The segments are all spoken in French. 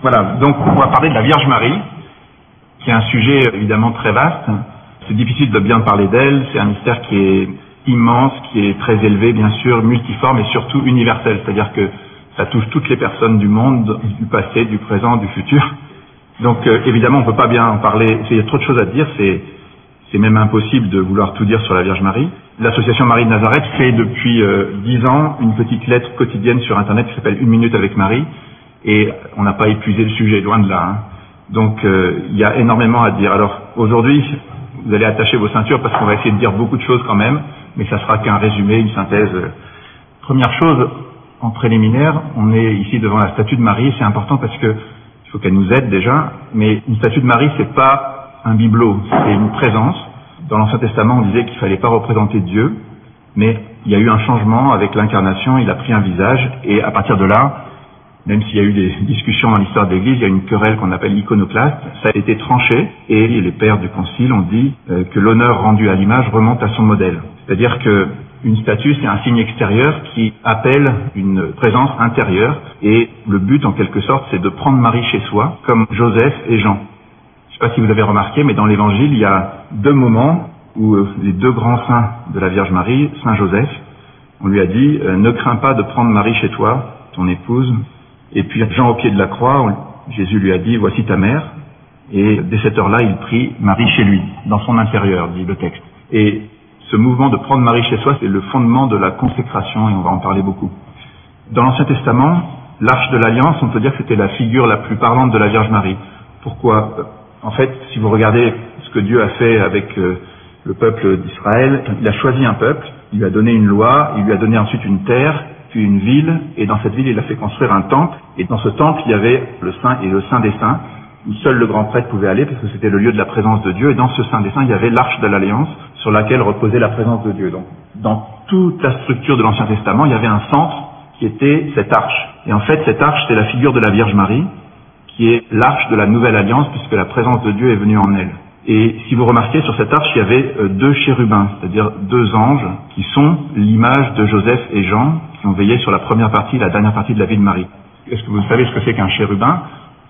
Voilà, donc on va parler de la Vierge Marie, qui est un sujet évidemment très vaste. C'est difficile de bien parler d'elle, c'est un mystère qui est immense, qui est très élevé bien sûr, multiforme et surtout universel, c'est-à-dire que ça touche toutes les personnes du monde, du passé, du présent, du futur. Donc évidemment on ne peut pas bien en parler, il y a trop de choses à dire, c'est même impossible de vouloir tout dire sur la Vierge Marie. L'association Marie de Nazareth fait depuis 10 ans une petite lettre quotidienne sur internet qui s'appelle Une minute avec Marie, et on n'a pas épuisé le sujet, loin de là. Hein. Donc il y a énormément à dire. Alors aujourd'hui, vous allez attacher vos ceintures parce qu'on va essayer de dire beaucoup de choses quand même, mais ça sera qu'un résumé, une synthèse. Première chose, en préliminaire, on est ici devant la statue de Marie, c'est important parce que il faut qu'elle nous aide déjà, mais une statue de Marie, c'est pas un bibelot, c'est une présence. Dans l'Ancien Testament, on disait qu'il fallait pas représenter Dieu, mais il y a eu un changement avec l'incarnation, il a pris un visage, et à partir de là, même s'il y a eu des discussions dans l'histoire de l'Église, il y a une querelle qu'on appelle l'iconoclaste, ça a été tranché, et les pères du Concile ont dit que l'honneur rendu à l'image remonte à son modèle. C'est-à-dire que une statue, c'est un signe extérieur qui appelle une présence intérieure, et le but, en quelque sorte, c'est de prendre Marie chez soi, comme Joseph et Jean. Je ne sais pas si vous avez remarqué, mais dans l'Évangile, il y a deux moments où les deux grands saints de la Vierge Marie, Saint Joseph, on lui a dit « Ne crains pas de prendre Marie chez toi, ton épouse ». Et puis Jean au pied de la croix, Jésus lui a dit « Voici ta mère ». Et dès cette heure-là, il prit Marie chez lui, dans son intérieur, dit le texte. Et ce mouvement de prendre Marie chez soi, c'est le fondement de la consécration, et on va en parler beaucoup. Dans l'Ancien Testament, l'Arche de l'Alliance, on peut dire que c'était la figure la plus parlante de la Vierge Marie. Pourquoi ? En fait, si vous regardez ce que Dieu a fait avec le peuple d'Israël, il a choisi un peuple, il lui a donné une loi, il lui a donné ensuite une terre, puis une ville, et dans cette ville, il a fait construire un temple, et dans ce temple, il y avait le Saint et le Saint des Saints, où seul le grand prêtre pouvait aller, parce que c'était le lieu de la présence de Dieu, et dans ce Saint des Saints, il y avait l'Arche de l'Alliance, sur laquelle reposait la présence de Dieu. Donc, dans toute la structure de l'Ancien Testament, il y avait un centre qui était cette arche. Et en fait, cette arche, c'est la figure de la Vierge Marie, qui est l'arche de la Nouvelle Alliance, puisque la présence de Dieu est venue en elle. Et si vous remarquez, sur cette arche, il y avait deux chérubins, c'est-à-dire deux anges, qui sont l'image de Joseph et Jean, qui ont veillé sur la première partie et la dernière partie de la vie de Marie. Est-ce que vous savez ce que c'est qu'un chérubin ?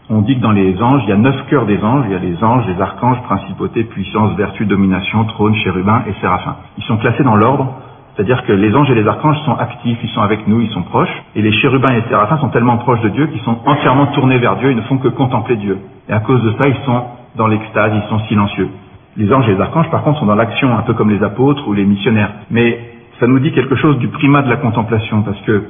On dit que dans les anges, il y a 9 cœurs des anges, il y a les anges, les archanges, principautés, puissance, vertu, domination, trône, chérubins et séraphins. Ils sont classés dans l'ordre, c'est-à-dire que les anges et les archanges sont actifs, ils sont avec nous, ils sont proches, et les chérubins et les séraphins sont tellement proches de Dieu qu'ils sont entièrement tournés vers Dieu, ils ne font que contempler Dieu. Et à cause de ça, ils sont dans l'extase, ils sont silencieux. Les anges et les archanges, par contre, sont dans l'action, un peu comme les apôtres ou les missionnaires. Mais ça nous dit quelque chose du primat de la contemplation, parce que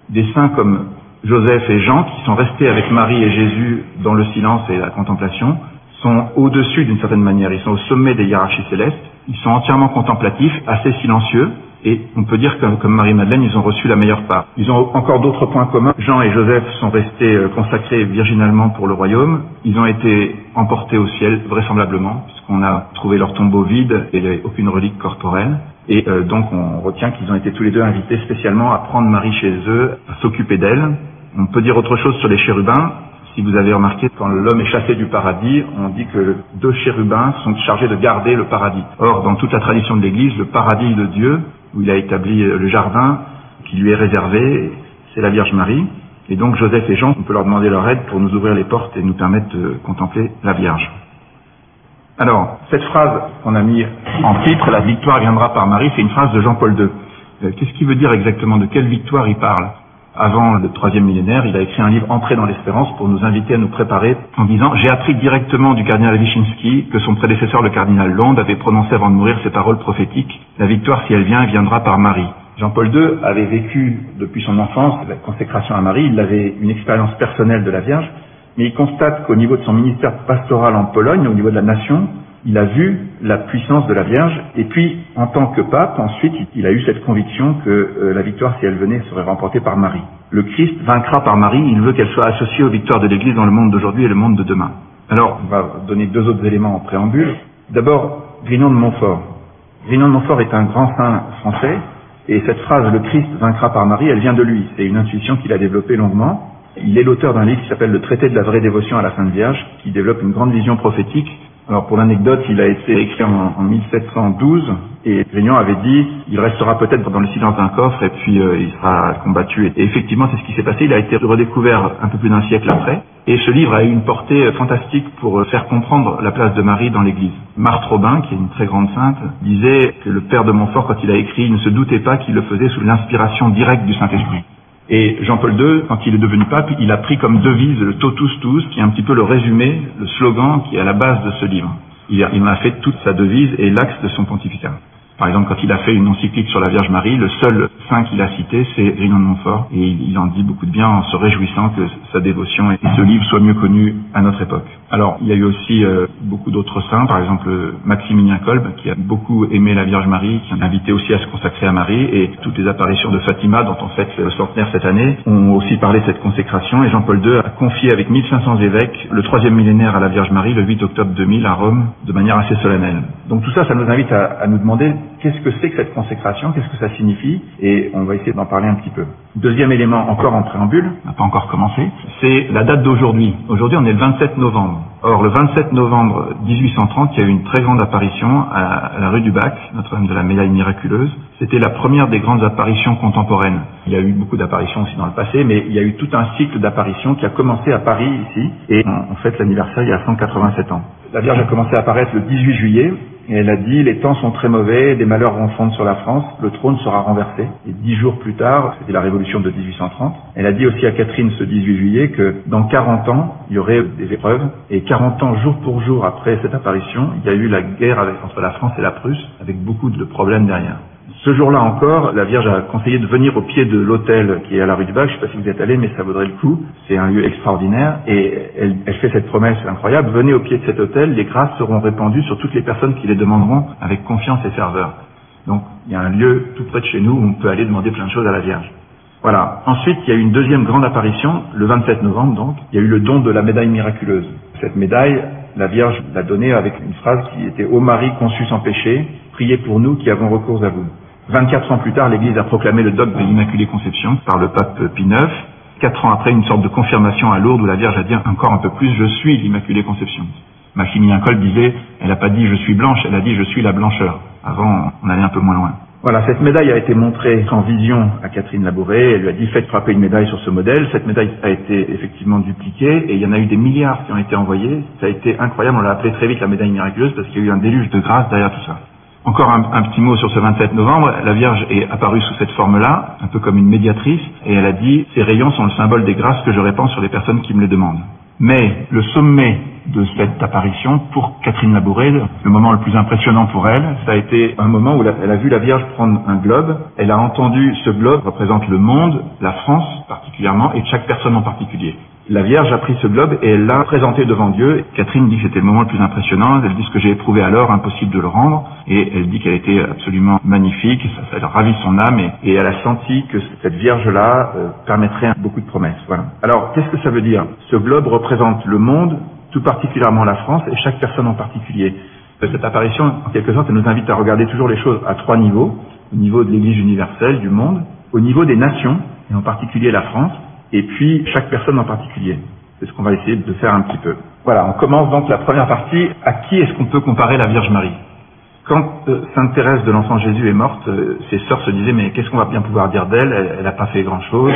des saints comme Joseph et Jean, qui sont restés avec Marie et Jésus dans le silence et la contemplation, sont au-dessus d'une certaine manière, ils sont au sommet des hiérarchies célestes, ils sont entièrement contemplatifs, assez silencieux, et on peut dire que, comme Marie-Madeleine, ils ont reçu la meilleure part. Ils ont encore d'autres points communs. Jean et Joseph sont restés consacrés virginalement pour le royaume. Ils ont été emportés au ciel, vraisemblablement, puisqu'on a trouvé leur tombeau vide et aucune relique corporelle. Et donc on retient qu'ils ont été tous les deux invités spécialement à prendre Marie chez eux, à s'occuper d'elle. On peut dire autre chose sur les chérubins. Si vous avez remarqué, quand l'homme est chassé du paradis, on dit que 2 chérubins sont chargés de garder le paradis. Or, dans toute la tradition de l'Église, le paradis de Dieu, où il a établi le jardin qui lui est réservé, c'est la Vierge Marie. Et donc Joseph et Jean, on peut leur demander leur aide pour nous ouvrir les portes et nous permettre de contempler la Vierge. Alors, cette phrase qu'on a mis en titre, la victoire viendra par Marie, c'est une phrase de Jean-Paul II. Qu'est-ce qu'il veut dire exactement? De quelle victoire il parle? Avant le 3e millénaire, il a écrit un livre Entrée dans l'espérance pour nous inviter à nous préparer en disant « J'ai appris directement du cardinal Wyszynski que son prédécesseur, le cardinal Lond, avait prononcé avant de mourir ces paroles prophétiques. La victoire, si elle vient, viendra par Marie. » Jean-Paul II avait vécu depuis son enfance la consécration à Marie, il avait une expérience personnelle de la Vierge, mais il constate qu'au niveau de son ministère pastoral en Pologne, au niveau de la nation, il a vu la puissance de la Vierge, et puis, en tant que pape, ensuite, il a eu cette conviction que la victoire, si elle venait, serait remportée par Marie. Le Christ vaincra par Marie, il veut qu'elle soit associée aux victoires de l'Église dans le monde d'aujourd'hui et le monde de demain. Alors, on va donner 2 autres éléments en préambule. D'abord, Grignon de Montfort. Grignon de Montfort est un grand saint français, et cette phrase « Le Christ vaincra par Marie », elle vient de lui. C'est une intuition qu'il a développée longuement. Il est l'auteur d'un livre qui s'appelle « Le traité de la vraie dévotion à la Sainte Vierge », qui développe une grande vision prophétique Alors pour l'anecdote, il a été écrit en 1712 et Grignon avait dit il restera peut-être dans le silence d'un coffre et puis il sera combattu. Et effectivement, c'est ce qui s'est passé. Il a été redécouvert un peu plus d'un siècle après. Et ce livre a eu une portée fantastique pour faire comprendre la place de Marie dans l'Église. Marthe Robin, qui est une très grande sainte, disait que le père de Montfort, quand il a écrit, il ne se doutait pas qu'il le faisait sous l'inspiration directe du Saint-Esprit. Et Jean-Paul II, quand il est devenu pape, il a pris comme devise le totus tuus, qui est un petit peu le résumé, le slogan qui est à la base de ce livre. Il en a fait toute sa devise et l'axe de son pontificat. Par exemple, quand il a fait une encyclique sur la Vierge Marie, le seul saint qu'il a cité, c'est Grignon de Montfort. Et il en dit beaucoup de bien en se réjouissant que sa dévotion et ce livre soient mieux connus à notre époque. Alors, il y a eu aussi beaucoup d'autres saints, par exemple Maximilien Kolb, qui a beaucoup aimé la Vierge Marie, qui a invité aussi à se consacrer à Marie. Et toutes les apparitions de Fatima, dont on fête le centenaire cette année, ont aussi parlé de cette consécration. Et Jean-Paul II a confié avec 1500 évêques le 3e millénaire à la Vierge Marie, le 8 octobre 2000 à Rome, de manière assez solennelle. Donc tout ça, ça nous invite à nous demander qu'est-ce que c'est que cette consécration, qu'est-ce que ça signifie, et on va essayer d'en parler un petit peu. Deuxième élément, encore en préambule, on n'a pas encore commencé, c'est la date d'aujourd'hui. Aujourd'hui, on est le 27 novembre. Or, le 27 novembre 1830, il y a eu une très grande apparition à la rue du Bac, Notre-Dame de la Médaille Miraculeuse. C'était la première des grandes apparitions contemporaines. Il y a eu beaucoup d'apparitions aussi dans le passé, mais il y a eu tout un cycle d'apparitions qui a commencé à Paris, ici, et on fête l'anniversaire il y a 187 ans. La Vierge a commencé à apparaître le 18 juillet, et elle a dit « Les temps sont très mauvais, des malheurs vont fondre sur la France, le trône sera renversé ». Et 10 jours plus tard, c'était la révolution de 1830, elle a dit aussi à Catherine ce 18 juillet que dans 40 ans, il y aurait des épreuves. Et 40 ans, jour pour jour après cette apparition, il y a eu la guerre entre la France et la Prusse, avec beaucoup de problèmes derrière. Ce jour-là encore, la Vierge a conseillé de venir au pied de l'autel qui est à la rue du Bac. Je ne sais pas si vous êtes allés, mais ça vaudrait le coup. C'est un lieu extraordinaire. Et elle fait cette promesse incroyable. Venez au pied de cet autel, les grâces seront répandues sur toutes les personnes qui les demanderont avec confiance et ferveur. Donc, il y a un lieu tout près de chez nous où on peut aller demander plein de choses à la Vierge. Voilà. Ensuite, il y a eu une deuxième grande apparition, le 27 novembre donc. Il y a eu le don de la médaille miraculeuse. Cette médaille, la Vierge l'a donnée avec une phrase qui était « Ô Marie conçue sans péché, priez pour nous qui avons recours à vous ». 24 ans plus tard, l'Église a proclamé le dogme de l'Immaculée Conception par le pape Pie IX. 4 ans après, une sorte de confirmation à Lourdes où la Vierge a dit encore un peu plus « Je suis l'Immaculée Conception ». Maximilien Kolb disait « Elle n'a pas dit « Je suis blanche », elle a dit « Je suis la blancheur ». Avant, on allait un peu moins loin. Voilà, cette médaille a été montrée en vision à Catherine Labouré. Elle lui a dit « Faites frapper une médaille sur ce modèle ». Cette médaille a été effectivement dupliquée et il y en a eu des milliards qui ont été envoyés. Ça a été incroyable, on l'a appelé très vite la médaille miraculeuse parce qu'il y a eu un déluge de grâce derrière tout ça. Encore un petit mot sur ce 27 novembre. La Vierge est apparue sous cette forme-là, un peu comme une médiatrice, et elle a dit « Ces rayons sont le symbole des grâces que je répands sur les personnes qui me les demandent ». Mais le sommet de cette apparition, pour Catherine Labouré, le moment le plus impressionnant pour elle, ça a été un moment où elle a vu la Vierge prendre un globe. Elle a entendu ce globe représente le monde, la France particulièrement, et chaque personne en particulier. La Vierge a pris ce globe et elle l'a présenté devant Dieu. Catherine dit que c'était le moment le plus impressionnant. Elle dit ce que j'ai éprouvé alors, impossible de le rendre. Et elle dit qu'elle était absolument magnifique. Ça a ravi son âme et elle a senti que cette Vierge-là permettrait beaucoup de promesses. Voilà. Alors, qu'est-ce que ça veut dire? Ce globe représente le monde, tout particulièrement la France et chaque personne en particulier. Cette apparition, en quelque sorte, elle nous invite à regarder toujours les choses à 3 niveaux. Au niveau de l'Église universelle, du monde, au niveau des nations, et en particulier la France, et puis chaque personne en particulier. C'est ce qu'on va essayer de faire un petit peu. Voilà, on commence donc la première partie. À qui est-ce qu'on peut comparer la Vierge Marie? Quand Sainte Thérèse de l'Enfant Jésus est morte, ses sœurs se disaient « Mais qu'est-ce qu'on va bien pouvoir dire d'elle? Elle n'a pas fait grand-chose. »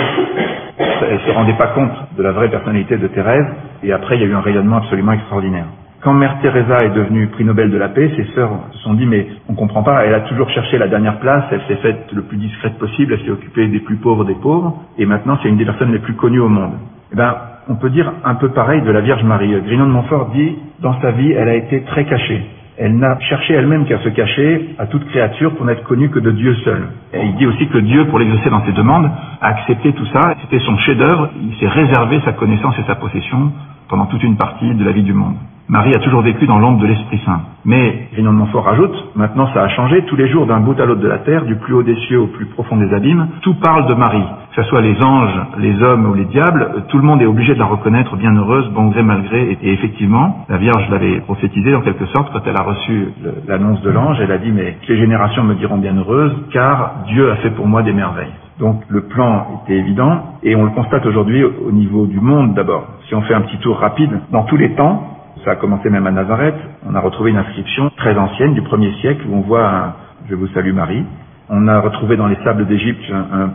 Elle se rendait pas compte de la vraie personnalité de Thérèse, et après il y a eu un rayonnement absolument extraordinaire. Quand Mère Teresa est devenue prix Nobel de la paix, ses sœurs se sont dit « Mais on comprend pas, elle a toujours cherché la dernière place, elle s'est faite le plus discrète possible, elle s'est occupée des plus pauvres des pauvres, et maintenant c'est une des personnes les plus connues au monde. » Eh ben, on peut dire un peu pareil de la Vierge Marie. Grignon de Montfort dit « Dans sa vie, elle a été très cachée. Elle n'a cherché elle-même qu'à se cacher à toute créature pour n'être connue que de Dieu seul. » Et il dit aussi que Dieu, pour l'exaucer dans ses demandes, a accepté tout ça. C'était son chef-d'œuvre. Il s'est réservé sa connaissance et sa possession pendant toute une partie de la vie du monde. Marie a toujours vécu dans l'ombre de l'Esprit Saint. Mais, Grignon de Montfort rajoute, maintenant ça a changé, tous les jours d'un bout à l'autre de la terre, du plus haut des cieux au plus profond des abîmes, tout parle de Marie. Que ce soit les anges, les hommes ou les diables, tout le monde est obligé de la reconnaître bienheureuse, bon gré, mal gré. Et effectivement, la Vierge l'avait prophétisé en quelque sorte quand elle a reçu l'annonce de l'ange. Elle a dit, mais les générations me diront bienheureuse, car Dieu a fait pour moi des merveilles. Donc le plan était évident, et on le constate aujourd'hui au niveau du monde d'abord. Si on fait un petit tour rapide, dans tous les temps, Ça a commencé même à Nazareth. On a retrouvé une inscription très ancienne du 1er siècle où on voit un « Je vous salue Marie ». On a retrouvé dans les sables d'Égypte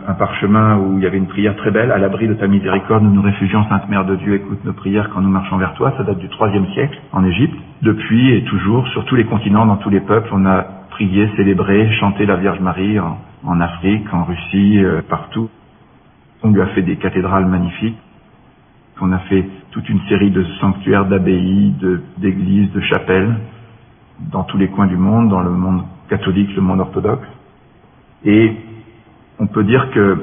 un parchemin où il y avait une prière très belle. « À l'abri de ta miséricorde, nous nous réfugions, Sainte Mère de Dieu, écoute nos prières quand nous marchons vers toi ». Ça date du 3e siècle en Égypte. Depuis et toujours, sur tous les continents, dans tous les peuples, on a prié, célébré, chanté la Vierge Marie en Afrique, en Russie, partout. On lui a fait des cathédrales magnifiques. On a fait toute une série de sanctuaires, d'abbayes, d'églises, de chapelles, dans tous les coins du monde, dans le monde catholique, le monde orthodoxe. Et on peut dire que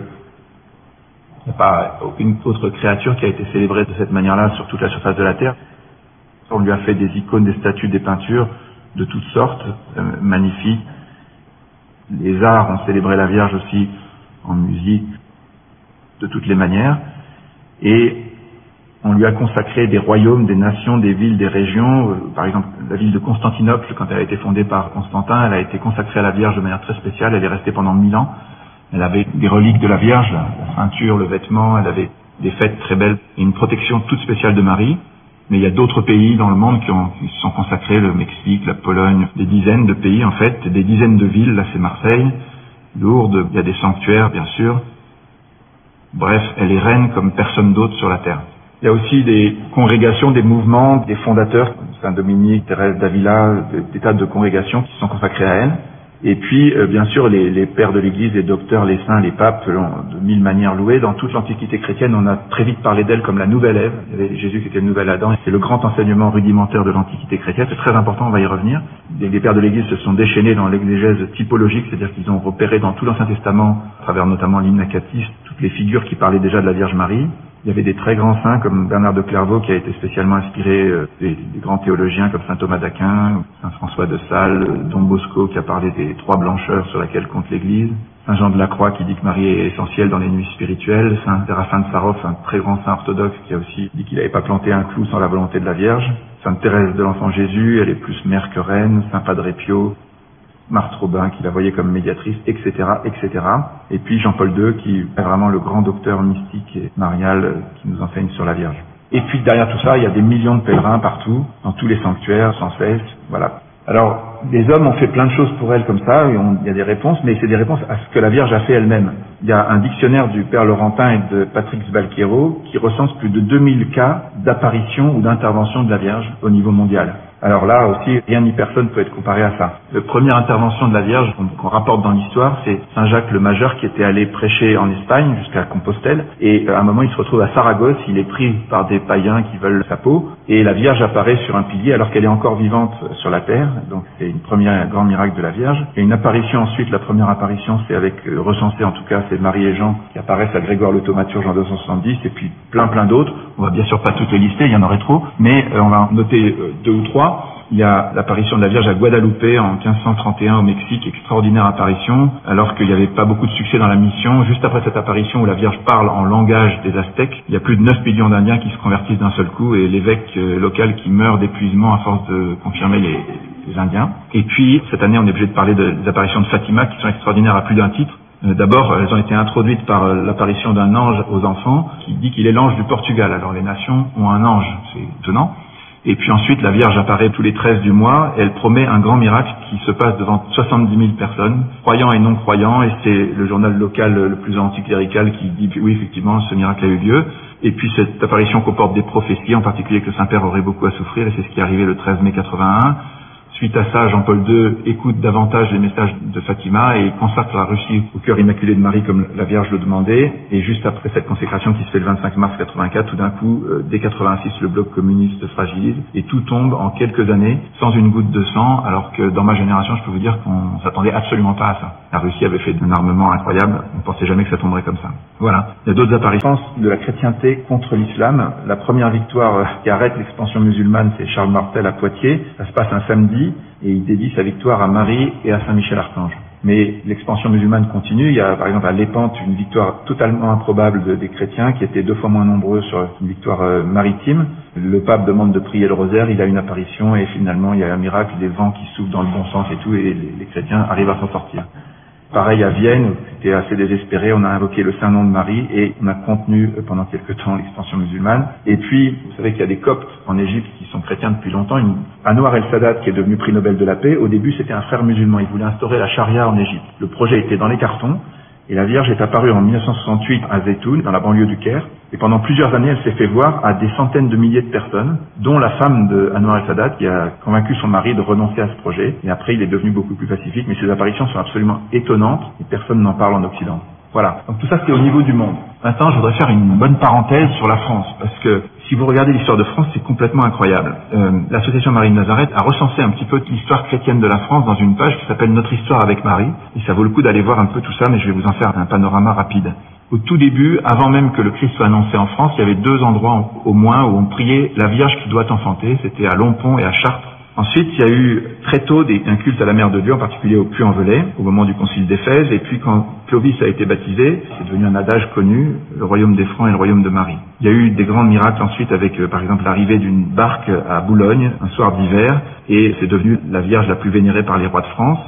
il n'y a pas aucune autre créature qui a été célébrée de cette manière-là sur toute la surface de la Terre. On lui a fait des icônes, des statues, des peintures de toutes sortes, magnifiques. Les arts ont célébré la Vierge aussi en musique, de toutes les manières. Et on lui a consacré des royaumes, des nations, des villes, des régions. Par exemple, la ville de Constantinople, quand elle a été fondée par Constantin, elle a été consacrée à la Vierge de manière très spéciale. Elle est restée pendant 1000 ans. Elle avait des reliques de la Vierge, la ceinture, le vêtement. Elle avait des fêtes très belles et une protection toute spéciale de Marie. Mais il y a d'autres pays dans le monde qui se sont consacrés, le Mexique, la Pologne, des dizaines de pays en fait, des dizaines de villes. Là, c'est Marseille, Lourdes. Il y a des sanctuaires, bien sûr. Bref, elle est reine comme personne d'autre sur la terre. Il y a aussi des congrégations, des mouvements, des fondateurs, Saint-Dominique, Thérèse d'Avila, des tas de congrégations qui se sont consacrées à elle. Et puis, bien sûr, les pères de l'Église, les docteurs, les saints, les papes, l'ont de mille manières louée. Dans toute l'Antiquité chrétienne, on a très vite parlé d'elle comme la nouvelle Ève. Il y avait Jésus qui était le nouvel Adam. C'est le grand enseignement rudimentaire de l'Antiquité chrétienne. C'est très important, on va y revenir. Les pères de l'Église se sont déchaînés dans l'exégèse typologique, c'est-à-dire qu'ils ont repéré dans tout l'Ancien Testament, à travers notamment l'hymne acatiste, toutes les figures qui parlaient déjà de la Vierge Marie. Il y avait des très grands saints comme Bernard de Clairvaux qui a été spécialement inspiré des grands théologiens comme saint Thomas d'Aquin, saint François de Sales, Don Bosco qui a parlé des 3 blancheurs sur laquelle compte l'Église, saint Jean de la Croix qui dit que Marie est essentielle dans les nuits spirituelles, saint Séraphin de Sarov, un très grand saint orthodoxe qui a aussi dit qu'il n'avait pas planté un clou sans la volonté de la Vierge, sainte Thérèse de l'Enfant Jésus, elle est plus mère que reine, saint Padre Pio, Marthe Robin qui la voyait comme médiatrice, etc., etc. Et puis Jean-Paul II qui est vraiment le grand docteur mystique et marial qui nous enseigne sur la Vierge. Et puis derrière tout ça, il y a des millions de pèlerins partout, dans tous les sanctuaires, sans cesse, voilà. Alors, les hommes ont fait plein de choses pour elle comme ça, et il y a des réponses, mais c'est des réponses à ce que la Vierge a fait elle-même. Il y a un dictionnaire du Père Laurentin et de Patrick Sbalquero qui recense plus de 2000 cas d'apparition ou d'intervention de la Vierge au niveau mondial. Alors là aussi, rien ni personne peut être comparé à ça. La première intervention de la Vierge qu'on rapporte dans l'histoire, c'est Saint Jacques le Majeur qui était allé prêcher en Espagne jusqu'à Compostelle. Et à un moment, il se retrouve à Saragosse, il est pris par des païens qui veulent sa peau. Et la Vierge apparaît sur un pilier alors qu'elle est encore vivante sur la terre. Donc c'est une première grand miracle de la Vierge. Et une apparition ensuite, la première apparition, c'est avec, recensé en tout cas, c'est Marie et Jean qui apparaissent à Grégoire le Thaumaturge en 270 et puis plein d'autres. On va bien sûr pas toutes les lister, il y en aurait trop, mais on va en noter 2 ou 3. Il y a l'apparition de la Vierge à Guadalupe en 1531 au Mexique, extraordinaire apparition, alors qu'il n'y avait pas beaucoup de succès dans la mission. Juste après cette apparition où la Vierge parle en langage des Aztèques, il y a plus de 9 millions d'Indiens qui se convertissent d'un seul coup et l'évêque local qui meurt d'épuisement à force de confirmer les Indiens. Et puis, cette année, on est obligé de parler des apparitions de Fatima qui sont extraordinaires à plus d'un titre. D'abord, elles ont été introduites par l'apparition d'un ange aux enfants qui dit qu'il est l'ange du Portugal. Alors les nations ont un ange, c'est étonnant. Et puis ensuite, la Vierge apparaît tous les 13 du mois et elle promet un grand miracle qui se passe devant 70 000 personnes, croyants et non croyants, et c'est le journal local le plus anticlérical qui dit oui, effectivement, ce miracle a eu lieu. Et puis cette apparition comporte des prophéties, en particulier que le Saint-Père aurait beaucoup à souffrir, et c'est ce qui est arrivé le 13 mai 81. Suite à ça, Jean-Paul II écoute davantage les messages de Fatima et consacre la Russie au cœur immaculé de Marie comme la Vierge le demandait. Et juste après cette consécration qui se fait le 25 mars 84, tout d'un coup, dès 86, le bloc communiste se fragilise et tout tombe en quelques années sans une goutte de sang, alors que dans ma génération, je peux vous dire qu'on s'attendait absolument pas à ça. La Russie avait fait un armement incroyable, on ne pensait jamais que ça tomberait comme ça. Voilà. Il y a d'autres apparitions de la chrétienté contre l'islam. La première victoire qui arrête l'expansion musulmane, c'est Charles Martel à Poitiers. Ça se passe un samedi. Et il dédie sa victoire à Marie et à Saint-Michel-Archange. Mais l'expansion musulmane continue. Il y a par exemple à Lépante une victoire totalement improbable des chrétiens qui étaient 2 fois moins nombreux sur une victoire maritime. Le pape demande de prier le rosaire, il a une apparition et finalement il y a un miracle, des vents qui soufflent dans le bon sens et tout, et les chrétiens arrivent à s'en sortir. Pareil à Vienne, c'était assez désespéré, on a invoqué le Saint-Nom de Marie et on a contenu pendant quelque temps l'expansion musulmane. Et puis, vous savez qu'il y a des Coptes en Égypte qui sont chrétiens depuis longtemps. Anwar el-Sadat, qui est devenu prix Nobel de la paix, au début c'était un frère musulman, il voulait instaurer la charia en Égypte. Le projet était dans les cartons. Et la Vierge est apparue en 1968 à Zeytoun, dans la banlieue du Caire. Et pendant plusieurs années, elle s'est fait voir à des centaines de milliers de personnes, dont la femme de Anwar el-Sadat, qui a convaincu son mari de renoncer à ce projet. Et après, il est devenu beaucoup plus pacifique, mais ses apparitions sont absolument étonnantes et personne n'en parle en Occident. Voilà. Donc tout ça, c'est au niveau du monde. Maintenant, je voudrais faire une bonne parenthèse sur la France, parce que si vous regardez l'histoire de France, c'est complètement incroyable. L'Association Marie de Nazareth a recensé un petit peu l'histoire chrétienne de la France dans une page qui s'appelle Notre histoire avec Marie, et ça vaut le coup d'aller voir un peu tout ça, mais je vais vous en faire un panorama rapide. Au tout début, avant même que le Christ soit annoncé en France, il y avait 2 endroits au moins où on priait la Vierge qui doit enfanter, c'était à Lompont et à Chartres. Ensuite, il y a eu très tôt un culte à la Mère de Dieu, en particulier au Puy-en-Velay, au moment du concile d'Éphèse. Et puis quand Clovis a été baptisé, c'est devenu un adage connu, le royaume des Francs et le royaume de Marie. Il y a eu des grands miracles ensuite avec, par exemple, l'arrivée d'une barque à Boulogne, un soir d'hiver, et c'est devenu la Vierge la plus vénérée par les rois de France.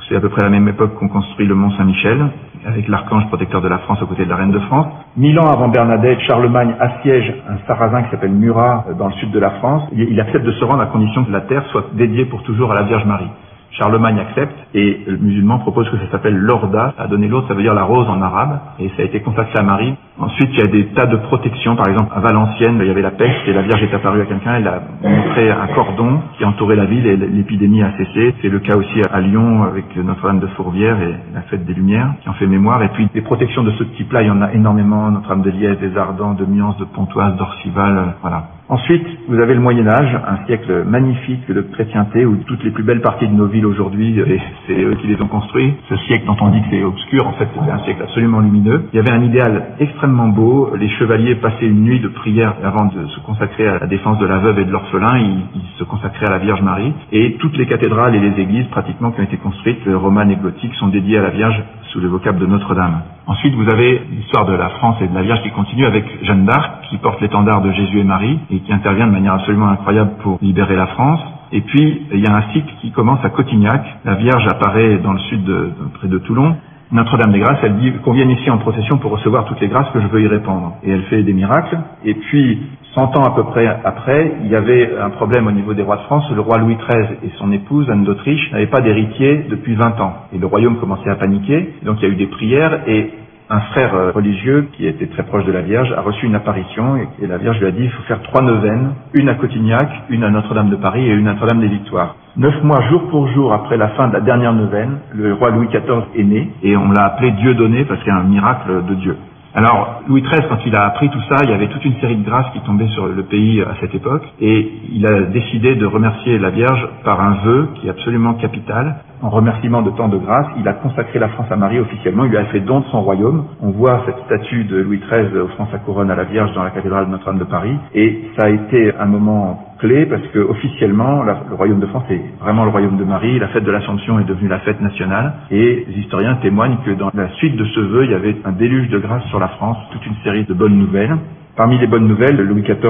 C'est à peu près à la même époque qu'on construit le Mont Saint-Michel, avec l'archange protecteur de la France aux côtés de la reine de France. 1000 ans avant Bernadette, Charlemagne assiège un sarrasin qui s'appelle Murat dans le sud de la France. Il accepte de se rendre à condition que la terre soit dédiée pour toujours à la Vierge Marie. Charlemagne accepte et le musulman propose que ça s'appelle l'Orda. À donner l'autre, ça veut dire la rose en arabe, et ça a été consacré à Marie. Ensuite, il y a des tas de protections. Par exemple, à Valenciennes, il y avait la peste et la Vierge est apparue à quelqu'un. Elle a montré un cordon qui entourait la ville et l'épidémie a cessé. C'est le cas aussi à Lyon avec Notre-Dame de Fourvière et la fête des Lumières qui en fait mémoire. Et puis des protections de ce type-là, il y en a énormément. Notre-Dame de Liesse, des Ardents, de Miance, de Pontoise, d'Orcival, voilà. Ensuite, vous avez le Moyen-Âge, un siècle magnifique de chrétienté où toutes les plus belles parties de nos villes aujourd'hui, c'est eux qui les ont construits. Ce siècle dont on dit que c'est obscur, en fait, c'était un siècle absolument lumineux. Il y avait un idéal extrêmement beau. Les chevaliers passaient une nuit de prière avant de se consacrer à la défense de la veuve et de l'orphelin. Ils se consacraient à la Vierge Marie. Et toutes les cathédrales et les églises, pratiquement, qui ont été construites, romanes et gothiques, sont dédiées à la Vierge sous le vocable de Notre-Dame. Ensuite, vous avez l'histoire de la France et de la Vierge qui continue avec Jeanne d'Arc, qui porte l'étendard de Jésus et Marie, et qui intervient de manière absolument incroyable pour libérer la France. Et puis, il y a un cycle qui commence à Cotignac. La Vierge apparaît dans le sud, près de Toulon. Notre-Dame des Grâces, elle dit qu'on vienne ici en procession pour recevoir toutes les grâces que je veux y répandre. Et elle fait des miracles. Et puis, 100 ans à peu près après, il y avait un problème au niveau des rois de France. Le roi Louis XIII et son épouse, Anne d'Autriche, n'avaient pas d'héritier depuis 20 ans. Et le royaume commençait à paniquer. Donc, il y a eu des prières et un frère religieux qui était très proche de la Vierge a reçu une apparition et la Vierge lui a dit il faut faire 3 neuvaines, une à Cotignac, une à Notre-Dame de Paris et une à Notre-Dame des Victoires. 9 mois jour pour jour après la fin de la dernière neuvaine, le roi Louis XIV est né et on l'a appelé Dieudonné parce qu'il y a un miracle de Dieu. Alors, Louis XIII, quand il a appris tout ça, il y avait toute une série de grâces qui tombaient sur le pays à cette époque, et il a décidé de remercier la Vierge par un vœu qui est absolument capital. En remerciement de tant de grâces, il a consacré la France à Marie officiellement, il lui a fait don de son royaume. On voit cette statue de Louis XIII offrant sa couronne à la Vierge dans la cathédrale de Notre-Dame de Paris, et ça a été un moment clé parce que officiellement le royaume de France est vraiment le royaume de Marie. La fête de l'Assomption est devenue la fête nationale et les historiens témoignent que dans la suite de ce vœu, il y avait un déluge de grâce sur la France, toute une série de bonnes nouvelles. Parmi les bonnes nouvelles, Louis XIV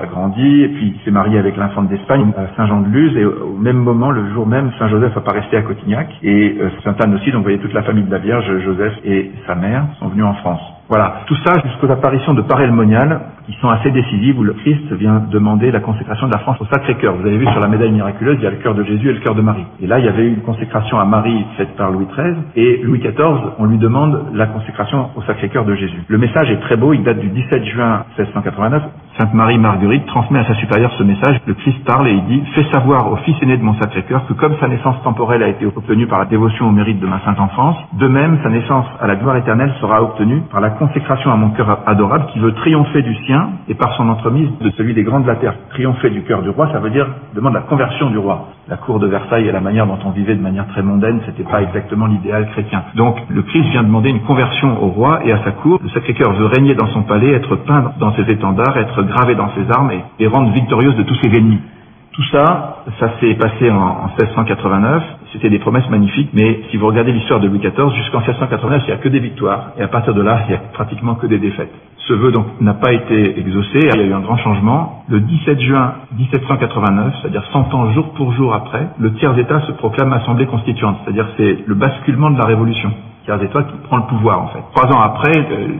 a grandi et puis il s'est marié avec l'infante d'Espagne à Saint-Jean-de-Luz et au même moment, le jour même, Saint-Joseph n'a pas resté à Cotignac et Sainte-Anne aussi, donc vous voyez toute la famille de la Vierge, Joseph et sa mère sont venus en France. Voilà, tout ça jusqu'aux apparitions de Paray-le-Monial qui sont assez décisives où le Christ vient demander la consécration de la France au Sacré-Cœur. Vous avez vu sur la médaille miraculeuse, il y a le cœur de Jésus et le cœur de Marie. Et là, il y avait eu une consécration à Marie faite par Louis XIII et Louis XIV, on lui demande la consécration au Sacré-Cœur de Jésus. Le message est très beau, il date du 17 juin 1689. Sainte Marie Marguerite transmet à sa supérieure ce message. Le Christ parle et il dit « Fais savoir au Fils aîné de mon Sacré-Cœur que comme sa naissance temporelle a été obtenue par la dévotion au mérite de ma sainte enfance, de même sa naissance à la gloire éternelle sera obtenue par la consécration à mon cœur adorable qui veut triompher du sien et par son entremise de celui des grands de la terre. » Triompher du cœur du roi, ça veut dire demande la conversion du roi. La cour de Versailles et la manière dont on vivait de manière très mondaine, c'était pas exactement l'idéal chrétien. Donc le Christ vient demander une conversion au roi et à sa cour. Le Sacré-Cœur veut régner dans son palais, être peint dans ses étendards, être gravé dans ses armes et rendre victorieuse de tous ses ennemis. Tout ça, ça s'est passé en 1689. C'était des promesses magnifiques, mais si vous regardez l'histoire de Louis XIV, jusqu'en 1689, il n'y a que des victoires. Et à partir de là, il n'y a pratiquement que des défaites. Ce vœu donc n'a pas été exaucé, il y a eu un grand changement. Le 17 juin 1789, c'est-à-dire 100 ans jour pour jour après, le tiers-État se proclame Assemblée constituante, c'est-à-dire c'est le basculement de la Révolution. Pierre Étoiles, qui prend le pouvoir en fait. 3 ans après,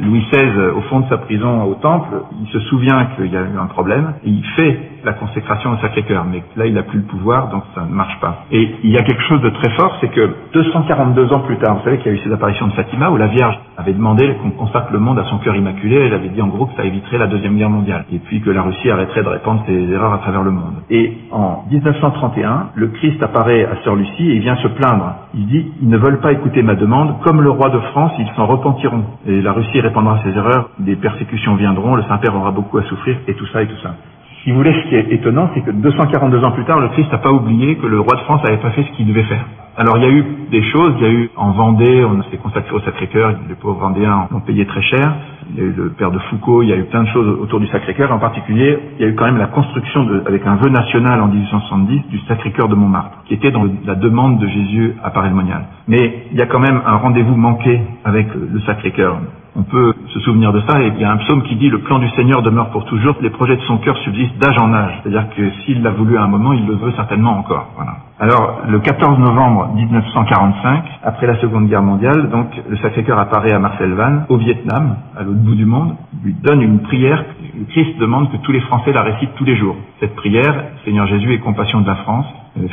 Louis XVI, au fond de sa prison au Temple, il se souvient qu'il y a eu un problème et il fait la consécration au Sacré-Cœur, mais là il n'a plus le pouvoir, donc ça ne marche pas. Et il y a quelque chose de très fort, c'est que 242 ans plus tard, vous savez qu'il y a eu ces apparitions de Fatima où la Vierge avait demandé qu'on consacre le monde à son cœur immaculé. Elle avait dit en gros que ça éviterait la Deuxième Guerre mondiale et puis que la Russie arrêterait de répandre ses erreurs à travers le monde. Et en 1931, le Christ apparaît à Sœur Lucie et il vient se plaindre. Il dit « Ils ne veulent pas écouter ma demande, comme le roi de France, ils s'en repentiront. Et la Russie répandra ses erreurs, des persécutions viendront, le Saint-Père aura beaucoup à souffrir, et tout ça, et tout ça. » Si vous voulez, ce qui est étonnant, c'est que 242 ans plus tard, le Christ n'a pas oublié que le roi de France n'avait pas fait ce qu'il devait faire. Alors il y a eu des choses, il y a eu en Vendée, on s'est consacré au Sacré-Cœur, les pauvres Vendéens l'ont payé très cher. Il y a eu le père de Foucault, il y a eu plein de choses autour du Sacré-Cœur. En particulier, il y a eu quand même la construction, avec un vœu national en 1870, du Sacré-Cœur de Montmartre, qui était dans la demande de Jésus à Paray-le-Monial. Mais il y a quand même un rendez-vous manqué avec le Sacré-Cœur. On peut se souvenir de ça, et il y a un psaume qui dit « Le plan du Seigneur demeure pour toujours, les projets de son cœur subsistent d'âge en âge ». C'est-à-dire que s'il l'a voulu à un moment, il le veut certainement encore. Voilà. Alors, le 14 novembre 1945, après la Seconde Guerre mondiale, donc le Sacré-Cœur apparaît à Marcel Van, au Vietnam, à l'autre bout du monde, lui donne une prière. Le Christ demande que tous les Français la récitent tous les jours. Cette prière, « Seigneur Jésus, aie compassion de la France »,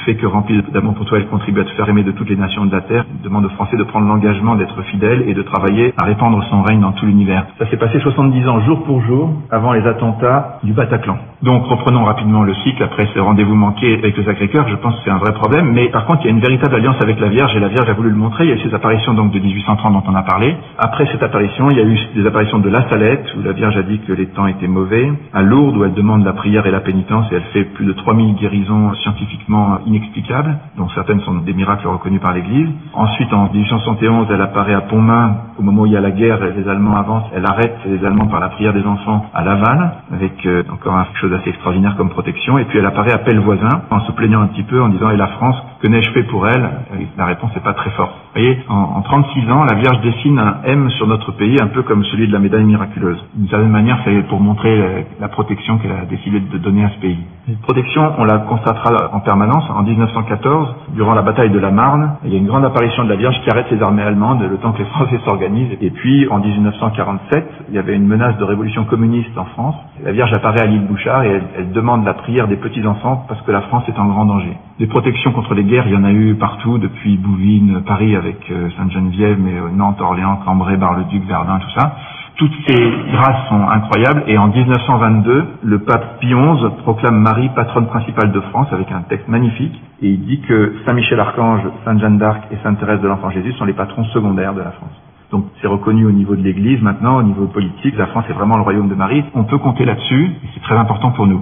fait que rempli d'amour pour toi, elle contribue à te faire aimer de toutes les nations de la terre. Il demande aux Français de prendre l'engagement d'être fidèles et de travailler à répandre son règne dans tout l'univers. Ça s'est passé 70 ans jour pour jour avant les attentats du Bataclan. Donc reprenons rapidement le cycle après ce rendez-vous manqué avec le Sacré-Cœur. Je pense que c'est un vrai problème, mais par contre il y a une véritable alliance avec la Vierge et la Vierge a voulu le montrer. Il y a eu ces apparitions donc de 1830 dont on a parlé. Après cette apparition, il y a eu des apparitions de La Salette où la Vierge a dit que les temps étaient mauvais, à Lourdes où elle demande la prière et la pénitence et elle fait plus de 3000 guérisons scientifiquement inexplicables, dont certaines sont des miracles reconnus par l'Église. Ensuite, en 1871, elle apparaît à Pontmain, au moment où il y a la guerre et les Allemands avancent, elle arrête les Allemands par la prière des enfants à Laval, avec encore quelque chose d'assez extraordinaire comme protection. Et puis elle apparaît à Pellevoisin, en se plaignant un petit peu, en disant « Et la France, que n'ai-je fait pour elle ?» La réponse n'est pas très forte. Vous voyez, en 36 ans, la Vierge dessine un M sur notre pays, un peu comme celui de la médaille miraculeuse. D'une certaine manière, c'est pour montrer la protection qu'elle a décidé de donner à ce pays. Cette protection, on la constatera en permanence. En 1914, durant la bataille de la Marne, il y a une grande apparition de la Vierge qui arrête les armées allemandes le temps que les Français s'organisent. Et puis, en 1947, il y avait une menace de révolution communiste en France. La Vierge apparaît à l'île Bouchard et elle demande la prière des petits-enfants parce que la France est en grand danger. Des protections contre les guerres, il y en a eu partout, depuis Bouvines, Paris avec Sainte-Geneviève, mais Nantes, Orléans, Cambrai, Bar-le-Duc, Verdun, tout ça. Toutes ces grâces sont incroyables et en 1922, le pape Pie XI proclame Marie patronne principale de France avec un texte magnifique et il dit que Saint Michel Archange, Sainte Jeanne d'Arc et Sainte Thérèse de l'Enfant Jésus sont les patrons secondaires de la France. Donc c'est reconnu au niveau de l'Église maintenant, au niveau politique, la France est vraiment le royaume de Marie. On peut compter là-dessus et c'est très important pour nous.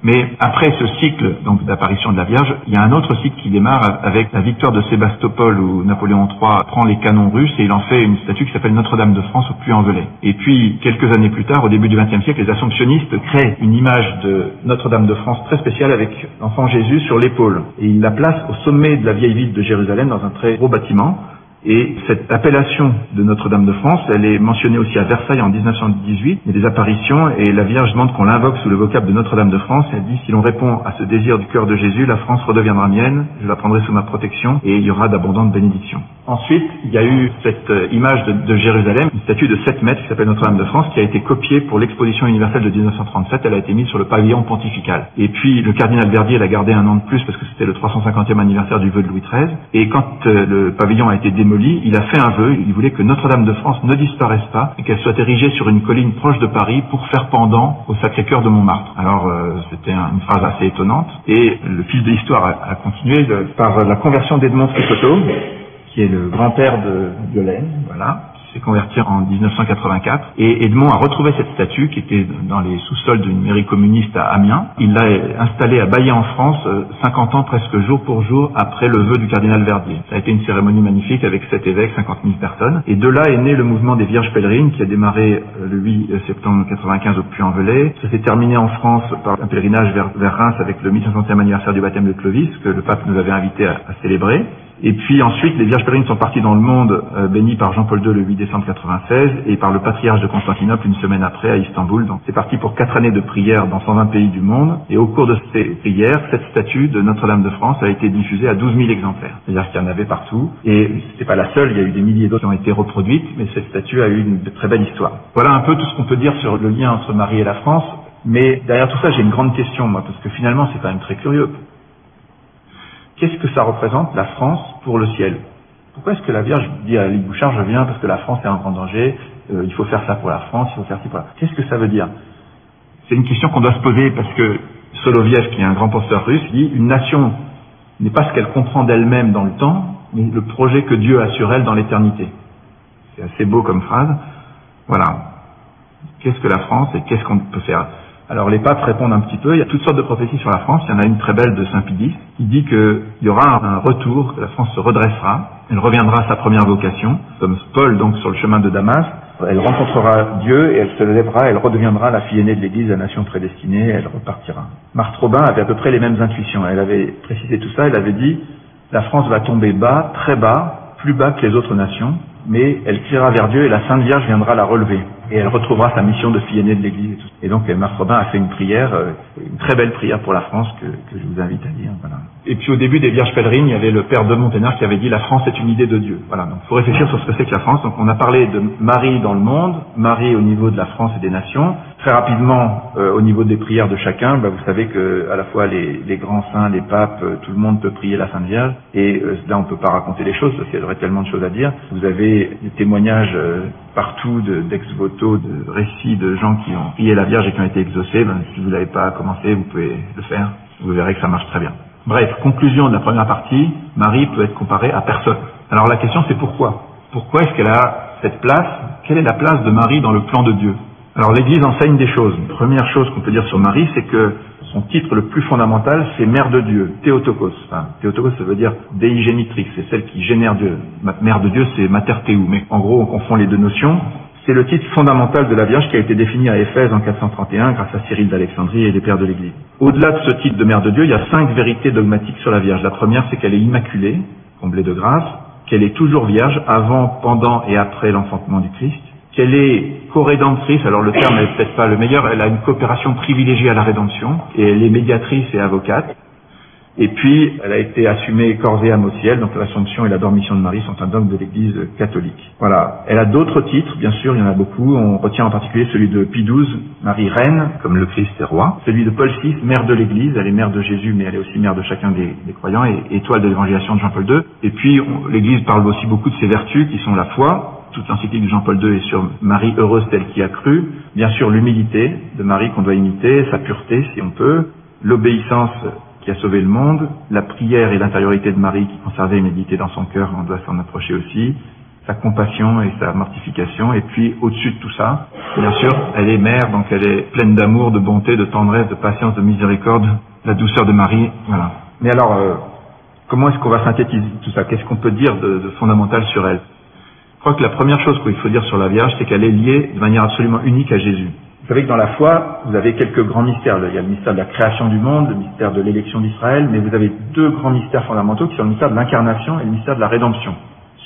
Mais après ce cycle donc d'apparition de la Vierge, il y a un autre cycle qui démarre avec la victoire de Sébastopol où Napoléon III prend les canons russes et il en fait une statue qui s'appelle Notre-Dame de France au Puy-en-Velay. Et puis quelques années plus tard, au début du XXe siècle, les assomptionnistes créent une image de Notre-Dame de France très spéciale avec l'enfant Jésus sur l'épaule. Et ils la placent au sommet de la vieille ville de Jérusalem dans un très gros bâtiment. Et cette appellation de Notre-Dame de France, elle est mentionnée aussi à Versailles en 1918. Il y a des apparitions et la Vierge demande qu'on l'invoque sous le vocable de Notre-Dame de France. Elle dit, si l'on répond à ce désir du cœur de Jésus, la France redeviendra mienne, je la prendrai sous ma protection et il y aura d'abondantes bénédictions. Ensuite, il y a eu cette image de Jérusalem, une statue de 7 mètres qui s'appelle Notre-Dame de France, qui a été copiée pour l'exposition universelle de 1937. Elle a été mise sur le pavillon pontifical. Et puis, le cardinal Verdier l'a gardé un an de plus parce que c'était le 350e anniversaire du vœu de Louis XIII. Et quand le pavillon a été démoli, il a fait un vœu. Il voulait que Notre-Dame de France ne disparaisse pas et qu'elle soit érigée sur une colline proche de Paris pour faire pendant au Sacré-Cœur de Montmartre. Alors, c'était une phrase assez étonnante. Et le fil de l'histoire a continué par la conversion d'Edmond Fricoteau, qui est le grand-père de Violaine, voilà, qui s'est converti en 1984. Et Edmond a retrouvé cette statue qui était dans les sous-sols d'une mairie communiste à Amiens. Il l'a installée à Baillet en France, 50 ans presque jour pour jour après le vœu du cardinal Verdier. Ça a été une cérémonie magnifique avec 7 évêques, 50 000 personnes. Et de là est né le mouvement des Vierges pèlerines qui a démarré le 8 septembre 1995 au Puy-en-Velay. Ça s'est terminé en France par un pèlerinage vers Reims avec le 1500e anniversaire du baptême de Clovis que le pape nous avait invité à célébrer. Et puis ensuite, les Vierges pèlerines sont parties dans le monde, bénies par Jean-Paul II le 8 décembre 96 et par le patriarche de Constantinople une semaine après à Istanbul. Donc c'est parti pour 4 années de prières dans 120 pays du monde. Et au cours de ces prières, cette statue de Notre-Dame de France a été diffusée à 12 000 exemplaires. C'est-à-dire qu'il y en avait partout. Et c'est pas la seule, il y a eu des milliers d'autres qui ont été reproduites, mais cette statue a eu une très belle histoire. Voilà un peu tout ce qu'on peut dire sur le lien entre Marie et la France. Mais derrière tout ça, j'ai une grande question, moi, parce que finalement, c'est quand même très curieux. Qu'est-ce que ça représente, la France, pour le ciel? Pourquoi est-ce que la Vierge dit à Lise Bouchard, je viens parce que la France est en grand danger, il faut faire ça pour la France, il faut faire ci pour la... Qu'est-ce que ça veut dire? C'est une question qu'on doit se poser parce que Soloviev, qui est un grand penseur russe, dit une nation n'est pas ce qu'elle comprend d'elle-même dans le temps, mais le projet que Dieu a sur elle dans l'éternité. C'est assez beau comme phrase. Voilà. Qu'est-ce que la France et qu'est-ce qu'on peut faire? Alors les papes répondent un petit peu, il y a toutes sortes de prophéties sur la France, il y en a une très belle de Saint Pie X, qui dit qu'il y aura un retour, que la France se redressera, elle reviendra à sa première vocation, comme Paul donc sur le chemin de Damas, elle rencontrera Dieu et elle se lèvera, elle redeviendra la fille aînée de l'Église, la nation prédestinée, elle repartira. Marthe Robin avait à peu près les mêmes intuitions, elle avait précisé tout ça, elle avait dit, la France va tomber bas, très bas, plus bas que les autres nations, mais elle criera vers Dieu et la Sainte Vierge viendra la relever. Et elle retrouvera sa mission de fille aînée de l'Église. Et donc Marthe Robin a fait une prière, une très belle prière pour la France que je vous invite à lire. Voilà. Et puis au début des Vierges pèlerines, il y avait le père de Monténard qui avait dit la France est une idée de Dieu. Voilà, donc il faut réfléchir sur ce que c'est que la France. Donc on a parlé de Marie dans le monde, Marie au niveau de la France et des nations. Très rapidement, au niveau des prières de chacun, vous savez que à la fois les grands saints, les papes, tout le monde peut prier la Sainte Vierge. Et là, on peut pas raconter les choses parce qu'il y aurait tellement de choses à dire. Vous avez des témoignages partout d'ex-voto, de récits de gens qui ont prié la Vierge et qui ont été exaucés. Si vous n'avez pas commencé, vous pouvez le faire. Vous verrez que ça marche très bien. Bref, conclusion de la première partie, Marie peut être comparée à personne. Alors la question c'est pourquoi? Pourquoi est-ce qu'elle a cette place? Quelle est la place de Marie dans le plan de Dieu? Alors l'Église enseigne des choses. Première chose qu'on peut dire sur Marie, c'est que son titre le plus fondamental, c'est Mère de Dieu, Théotokos. Enfin, Théotokos, ça veut dire Dei Genitrix, c'est celle qui génère Dieu. Mère de Dieu, c'est Mater Theou, mais en gros, on confond les deux notions. C'est le titre fondamental de la Vierge qui a été défini à Éphèse en 431 grâce à Cyril d'Alexandrie et les pères de l'Église. Au-delà de ce titre de Mère de Dieu, il y a 5 vérités dogmatiques sur la Vierge. La première, c'est qu'elle est immaculée, comblée de grâce, qu'elle est toujours vierge avant, pendant et après l'enfantement du Christ, qu'elle est co-rédemptrice, alors le terme n'est peut-être pas le meilleur, elle a une coopération privilégiée à la rédemption, et elle est médiatrice et avocate. Et puis, elle a été assumée corps et âme au ciel, donc l'Assomption et la Dormition de Marie sont un dogme de l'Église catholique. Voilà. Elle a d'autres titres, bien sûr, il y en a beaucoup. On retient en particulier celui de Pie XII, Marie Reine, comme le Christ est roi. Celui de Paul VI, mère de l'Église, elle est mère de Jésus, mais elle est aussi mère de chacun des croyants, et étoile de l'évangélisation de Jean-Paul II. Et puis, l'Église parle aussi beaucoup de ses vertus, qui sont la foi. Toute l'encyclique de Jean-Paul II est sur Marie heureuse telle qui a cru. Bien sûr, l'humilité de Marie qu'on doit imiter, sa pureté, si on peut. L'obéissance qui a sauvé le monde, la prière et l'intériorité de Marie qui conservait et méditait dans son cœur, on doit s'en approcher aussi, sa compassion et sa mortification, et puis au-dessus de tout ça, bien sûr, elle est mère, donc elle est pleine d'amour, de bonté, de tendresse, de patience, de miséricorde, la douceur de Marie, voilà. Mais alors, comment est-ce qu'on va synthétiser tout ça? Qu'est-ce qu'on peut dire de fondamental sur elle? Je crois que la première chose qu'il faut dire sur la Vierge, c'est qu'elle est liée de manière absolument unique à Jésus. Vous savez que dans la foi, vous avez quelques grands mystères. Il y a le mystère de la création du monde, le mystère de l'élection d'Israël, mais vous avez 2 grands mystères fondamentaux qui sont le mystère de l'incarnation et le mystère de la rédemption.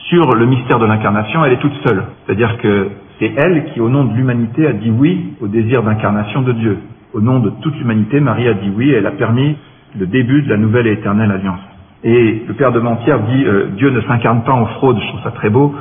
Sur le mystère de l'incarnation, elle est toute seule. C'est-à-dire que c'est elle qui, au nom de l'humanité, a dit oui au désir d'incarnation de Dieu. Au nom de toute l'humanité, Marie a dit oui et elle a permis le début de la nouvelle et éternelle alliance. Et le père de Mentière dit Dieu ne s'incarne pas en fraude, je trouve ça très beau.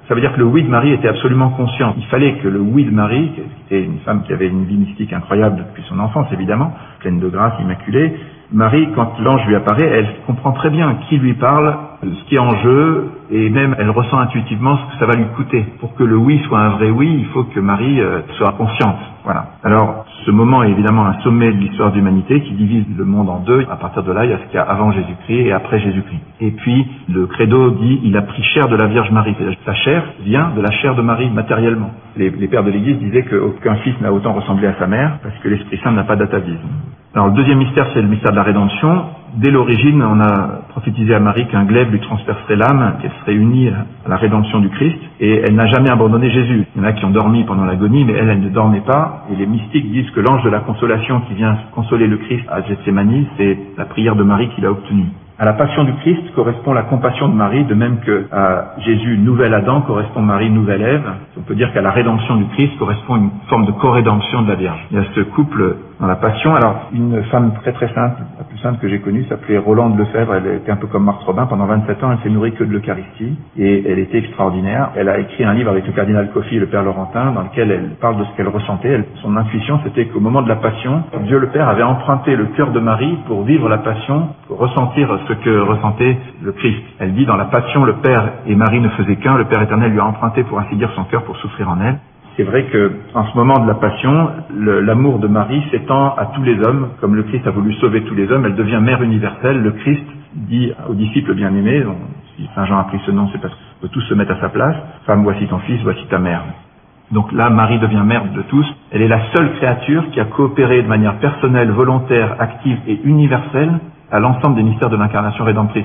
Ça veut dire que le oui de Marie était absolument conscient. Il fallait que le oui de Marie, qui était une femme qui avait une vie mystique incroyable depuis son enfance évidemment, pleine de grâce, immaculée, Marie, quand l'ange lui apparaît, elle comprend très bien qui lui parle, ce qui est en jeu, et même elle ressent intuitivement ce que ça va lui coûter. Pour que le oui soit un vrai oui, il faut que Marie soit consciente. Voilà. Alors, ce moment est évidemment un sommet de l'histoire de l'humanité qui divise le monde en 2. À partir de là, il y a ce qu'il y a avant Jésus-Christ et après Jésus-Christ. Et puis, le credo dit, il a pris chair de la Vierge Marie. C'est-à-dire que sa chair vient de la chair de Marie matériellement. Les pères de l'Église disaient qu'aucun fils n'a autant ressemblé à sa mère parce que l'Esprit Saint n'a pas d'atavisme. Alors, le deuxième mystère, c'est le mystère de la rédemption. Dès l'origine, on a prophétisé à Marie qu'un glaive lui transpercerait l'âme, qu'elle serait unie à la rédemption du Christ, et elle n'a jamais abandonné Jésus. Il y en a qui ont dormi pendant l'agonie, mais elle ne dormait pas, et les mystiques disent que l'ange de la consolation qui vient consoler le Christ à Gethsémani, c'est la prière de Marie qu'il a obtenue. À la passion du Christ correspond la compassion de Marie, de même que à Jésus, nouvel Adam, correspond Marie, nouvelle Ève. On peut dire qu'à la rédemption du Christ correspond une forme de co-rédemption de la Vierge. Il y a ce couple dans la passion. Alors, une femme très très simple, la plus simple que j'ai connue, s'appelait Rolande Lefebvre. Elle était un peu comme Marthe Robin. Pendant 27 ans, elle s'est nourrie que de l'Eucharistie et elle était extraordinaire. Elle a écrit un livre avec le cardinal Coffi et le Père Laurentin dans lequel elle parle de ce qu'elle ressentait. Son intuition, c'était qu'au moment de la passion, Dieu le Père avait emprunté le cœur de Marie pour vivre la passion, pour ressentir ce que ressentait le Christ. Elle dit, dans la passion, le Père et Marie ne faisaient qu'un. Le Père éternel lui a emprunté, pour ainsi dire, son cœur pour souffrir en elle. C'est vrai que, en ce moment de la passion, l'amour de Marie s'étend à tous les hommes. Comme le Christ a voulu sauver tous les hommes, elle devient mère universelle. Le Christ dit aux disciples bien-aimés, si Saint Jean a pris ce nom, c'est parce qu'on peut tous se mettre à sa place. Femme, voici ton fils, voici ta mère. Donc là, Marie devient mère de tous. Elle est la seule créature qui a coopéré de manière personnelle, volontaire, active et universelle à l'ensemble des mystères de l'incarnation rédemptrice.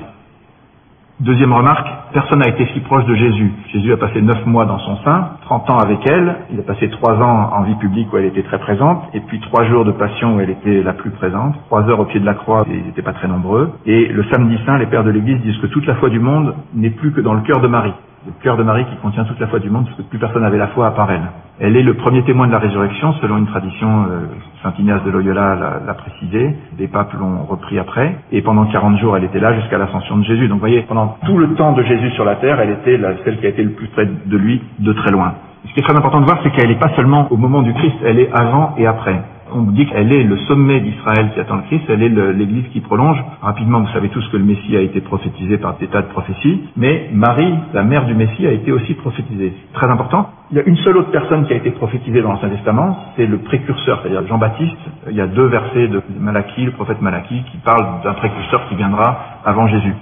Deuxième remarque, personne n'a été si proche de Jésus. Jésus a passé 9 mois dans son sein, 30 ans avec elle, il a passé 3 ans en vie publique où elle était très présente, et puis 3 jours de passion où elle était la plus présente, 3 heures au pied de la croix, ils n'étaient pas très nombreux. Et le samedi saint, les pères de l'Église disent que toute la foi du monde n'est plus que dans le cœur de Marie. Le cœur de Marie qui contient toute la foi du monde, parce que plus personne n'avait la foi à part elle. Elle est le premier témoin de la résurrection, selon une tradition, Saint Ignace de Loyola l'a précisé, les papes l'ont repris après, et pendant 40 jours elle était là jusqu'à l'ascension de Jésus. Donc vous voyez, pendant tout le temps de Jésus sur la terre, elle était celle qui a été le plus près de lui, de très loin. Ce qui est très important de voir, c'est qu'elle n'est pas seulement au moment du Christ, elle est avant et après. On dit qu'elle est le sommet d'Israël qui attend le Christ, elle est l'Église qui prolonge. Rapidement, vous savez tous que le Messie a été prophétisé par des tas de prophéties, mais Marie, la mère du Messie, a été aussi prophétisée. C'est très important. Il y a une seule autre personne qui a été prophétisée dans l'Ancien Testament, c'est le précurseur, c'est-à-dire Jean-Baptiste. Il y a 2 versets de Malachie, le prophète Malachie, qui parlent d'un précurseur qui viendra avant Jésus.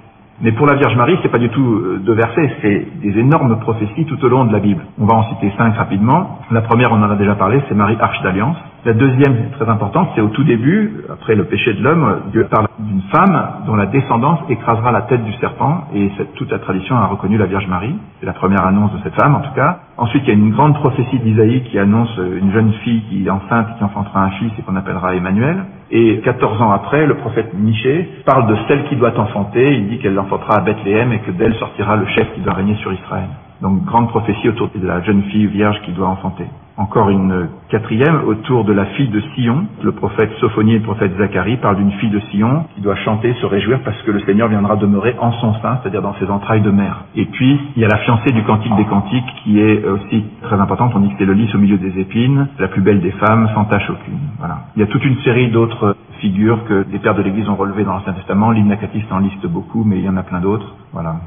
Mais pour la Vierge Marie, c'est pas du tout 2 versets, c'est des énormes prophéties tout au long de la Bible. On va en citer 5 rapidement. La première, on en a déjà parlé, c'est Marie Arche d'Alliance. La deuxième, très importante, c'est au tout début, après le péché de l'homme, Dieu parle d'une femme dont la descendance écrasera la tête du serpent, et toute la tradition a reconnu la Vierge Marie. C'est la première annonce de cette femme, en tout cas. Ensuite, il y a une grande prophétie d'Isaïe qui annonce une jeune fille qui est enceinte et qui enfantera un fils et qu'on appellera Emmanuel. Et 14 ans après, le prophète Michée parle de celle qui doit enfanter. Il dit qu'elle l'enfantera à Bethléem et que d'elle sortira le chef qui doit régner sur Israël. Donc, grande prophétie autour de la jeune fille vierge qui doit enfanter. Encore une quatrième, autour de la fille de Sion. Le prophète Sophonie et le prophète Zacharie parlent d'une fille de Sion qui doit chanter, se réjouir parce que le Seigneur viendra demeurer en son sein, c'est-à-dire dans ses entrailles de mère. Et puis, il y a la fiancée du Cantique des Cantiques qui est aussi très importante. On dit que c'est le lys au milieu des épines, la plus belle des femmes, sans tache aucune. Voilà. Il y a toute une série d'autres figures que les pères de l'Église ont relevées dans l'Ancien Testament. L'hymnacatiste en liste beaucoup, mais il y en a plein d'autres. Voilà.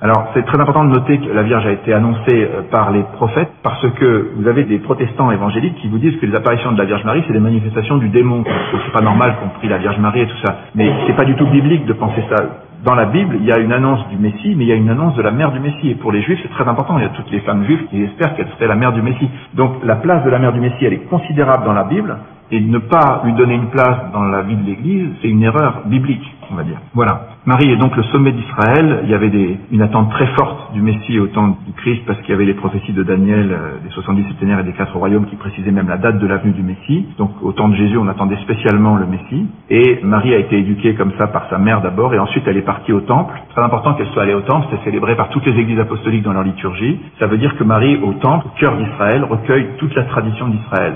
Alors, c'est très important de noter que la Vierge a été annoncée par les prophètes, parce que vous avez des protestants évangéliques qui vous disent que les apparitions de la Vierge Marie, c'est des manifestations du démon. C'est pas normal qu'on prie la Vierge Marie et tout ça. Mais c'est pas du tout biblique de penser ça. Dans la Bible, il y a une annonce du Messie, mais il y a une annonce de la mère du Messie. Et pour les Juifs, c'est très important. Il y a toutes les femmes juives qui espèrent qu'elle serait la mère du Messie. Donc, la place de la mère du Messie, elle est considérable dans la Bible. Et ne pas lui donner une place dans la vie de l'Église, c'est une erreur biblique, on va dire. Voilà. Marie est donc le sommet d'Israël. Il y avait une attente très forte du Messie au temps du Christ, parce qu'il y avait les prophéties de Daniel, des 70 septénaires et des 4 royaumes qui précisaient même la date de la venue du Messie. Donc au temps de Jésus, on attendait spécialement le Messie. Et Marie a été éduquée comme ça par sa mère d'abord, et ensuite elle est partie au temple. Très important qu'elle soit allée au temple, c'est célébré par toutes les églises apostoliques dans leur liturgie. Ça veut dire que Marie, au temple, au cœur d'Israël, recueille toute la tradition d'Israël.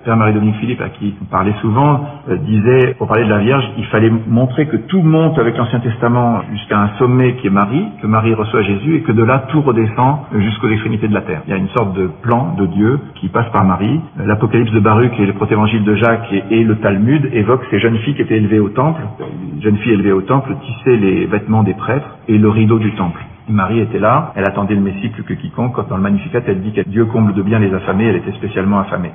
Père Marie-Dominique Philippe, à qui on parlait souvent, disait, pour parler de la Vierge, il fallait montrer que tout monte avec l'Ancien Testament jusqu'à un sommet qui est Marie, que Marie reçoit Jésus, et que de là, tout redescend jusqu'aux extrémités de la terre. Il y a une sorte de plan de Dieu qui passe par Marie. L'Apocalypse de Baruch et le protévangile de Jacques et le Talmud évoquent ces jeunes filles qui étaient élevées au temple. Les jeunes filles élevées au temple tissaient les vêtements des prêtres et le rideau du temple. Marie était là, elle attendait le Messie plus que quiconque. Quand dans le Magnificat, elle dit que Dieu comble de bien les affamés, elle était spécialement affamée.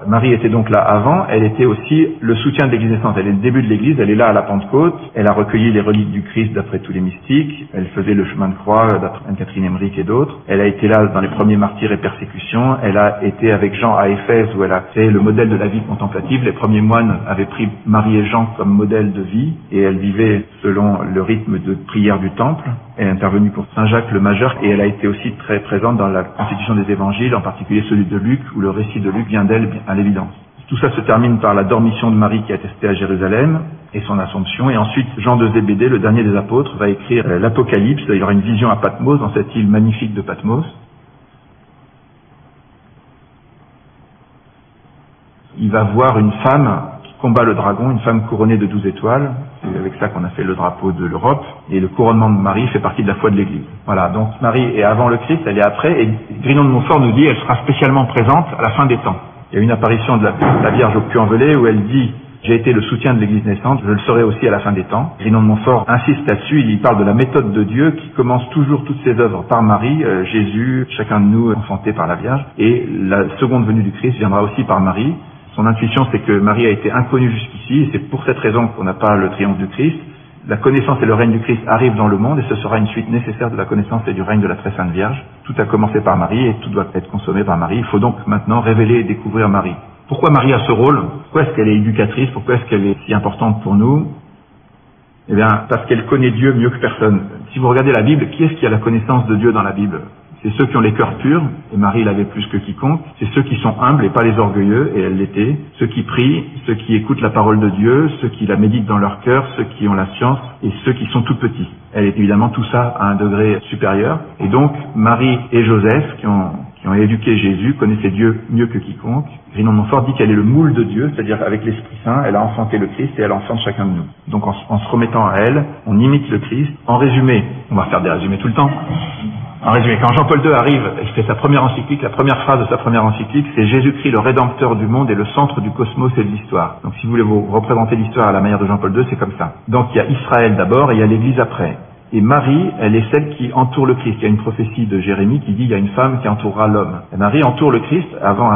Marie était donc là avant, elle était aussi le soutien de l'Église naissante. Elle est le début de l'Église, elle est là à la Pentecôte, elle a recueilli les reliques du Christ d'après tous les mystiques, elle faisait le chemin de croix d'après Anne-Catherine Emmerich et d'autres. Elle a été là dans les premiers martyrs et persécutions, elle a été avec Jean à Éphèse où elle a créé le modèle de la vie contemplative. Les premiers moines avaient pris Marie et Jean comme modèle de vie et elle vivait selon le rythme de prière du temple. Elle est intervenue pour Saint Jacques le Majeur et elle a été aussi très présente dans la constitution des évangiles, en particulier celui de Luc, où le récit de Luc vient d'elle à l'évidence. Tout ça se termine par la dormition de Marie qui est attestée à Jérusalem. et son Assomption. Et ensuite, Jean de Zébédée, le dernier des apôtres, va écrire l'Apocalypse. Il aura une vision à Patmos, dans cette île magnifique de Patmos. Il va voir une femme qui combat le dragon, une femme couronnée de 12 étoiles. C'est avec ça qu'on a fait le drapeau de l'Europe. Et le couronnement de Marie fait partie de la foi de l'Église. Voilà, donc Marie est avant le Christ, elle est après. Et Grignon de Montfort nous dit qu'elle sera spécialement présente à la fin des temps. Il y a une apparition de la Vierge au Puy-en-Velay où elle dit « J'ai été le soutien de l'Église naissante, je le serai aussi à la fin des temps ». Grignon de Montfort insiste là-dessus, il parle de la méthode de Dieu qui commence toujours toutes ses œuvres par Marie, Jésus, chacun de nous enfanté par la Vierge. Et la seconde venue du Christ viendra aussi par Marie. Son intuition, c'est que Marie a été inconnue jusqu'ici, et c'est pour cette raison qu'on n'a pas le triomphe du Christ. La connaissance et le règne du Christ arrivent dans le monde, et ce sera une suite nécessaire de la connaissance et du règne de la très sainte Vierge. Tout a commencé par Marie, et tout doit être consommé par Marie. Il faut donc maintenant révéler et découvrir Marie. Pourquoi Marie a ce rôle? Pourquoi est-ce qu'elle est éducatrice? Pourquoi est-ce qu'elle est si importante pour nous? Eh bien, parce qu'elle connaît Dieu mieux que personne. Si vous regardez la Bible, qui est-ce qui a la connaissance de Dieu dans la Bible? C'est ceux qui ont les cœurs purs, et Marie l'avait plus que quiconque. C'est ceux qui sont humbles et pas les orgueilleux, et elle l'était. Ceux qui prient, ceux qui écoutent la parole de Dieu, ceux qui la méditent dans leur cœur, ceux qui ont la science, et ceux qui sont tout petits. Elle est évidemment tout ça à un degré supérieur. Et donc, Marie et Joseph, qui ont éduqué Jésus, connaissaient Dieu mieux que quiconque. Grignon de Montfort dit qu'elle est le moule de Dieu, c'est-à-dire avec l'Esprit Saint, elle a enfanté le Christ et elle enfante chacun de nous. Donc en se remettant à elle, on imite le Christ. En résumé, on va faire des résumés tout le temps. En résumé, quand Jean-Paul II arrive et fait sa première encyclique, la première phrase de sa première encyclique, c'est « Jésus-Christ, le Rédempteur du monde, est le centre du cosmos et de l'histoire ». Donc si vous voulez vous représenter l'histoire à la manière de Jean-Paul II, c'est comme ça. Donc il y a Israël d'abord et il y a l'Église après. Et Marie, elle est celle qui entoure le Christ. Il y a une prophétie de Jérémie qui dit il y a une femme qui entourera l'homme. Et Marie entoure le Christ avant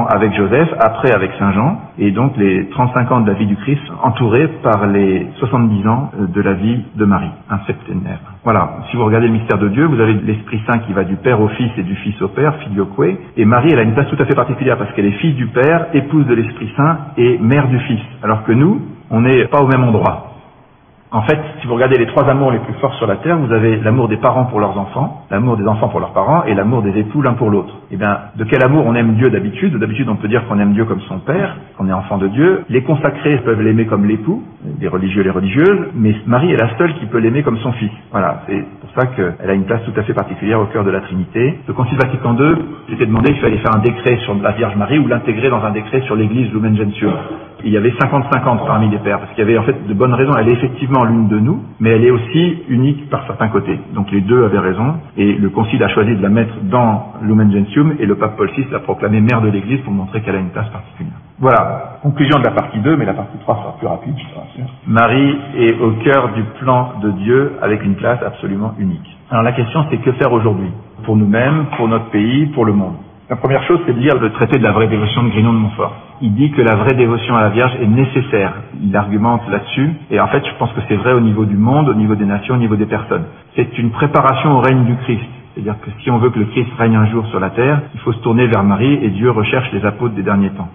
avec Joseph, après avec Saint Jean, et donc les 35 ans de la vie du Christ entourés par les 70 ans de la vie de Marie, un septénaire. Voilà, si vous regardez le mystère de Dieu, vous avez l'Esprit Saint qui va du Père au Fils et du Fils au Père, filioque, et Marie, elle a une place tout à fait particulière parce qu'elle est fille du Père, épouse de l'Esprit Saint et mère du Fils, alors que nous, on n'est pas au même endroit. En fait, si vous regardez les trois amours les plus forts sur la terre, vous avez l'amour des parents pour leurs enfants, l'amour des enfants pour leurs parents et l'amour des époux l'un pour l'autre. Eh bien, de quel amour on aime Dieu d'habitude? D'habitude, on peut dire qu'on aime Dieu comme son père, qu'on est enfant de Dieu. Les consacrés peuvent l'aimer comme l'époux, les religieux et les religieuses, mais Marie est la seule qui peut l'aimer comme son fils. Voilà, c'est pour ça qu'elle a une place tout à fait particulière au cœur de la Trinité. Le Concile Vatican II s'était demandé s'il fallait faire un décret sur la Vierge Marie ou l'intégrer dans un décret sur l'Église Lumen Gentium. Il y avait 50-50 parmi les pères, parce qu'il y avait en fait de bonnes raisons. Elle est effectivement l'une de nous, mais elle est aussi unique par certains côtés. Donc les deux avaient raison, et le Concile a choisi de la mettre dans Lumen Gentium, et le pape Paul VI l'a proclamée mère de l'Église pour montrer qu'elle a une place particulière. Voilà, conclusion de la partie 2, mais la partie 3 sera plus rapide, je te rassure. Marie est au cœur du plan de Dieu, avec une place absolument unique. Alors la question, c'est que faire aujourd'hui? Pour nous-mêmes, pour notre pays, pour le monde. La première chose, c'est de lire le traité de la vraie dévotion de Grignon de Montfort. Il dit que la vraie dévotion à la Vierge est nécessaire. Il argumente là-dessus. Et en fait, je pense que c'est vrai au niveau du monde, au niveau des nations, au niveau des personnes. C'est une préparation au règne du Christ. C'est-à-dire que si on veut que le Christ règne un jour sur la terre, il faut se tourner vers Marie et Dieu recherche les apôtres des derniers temps.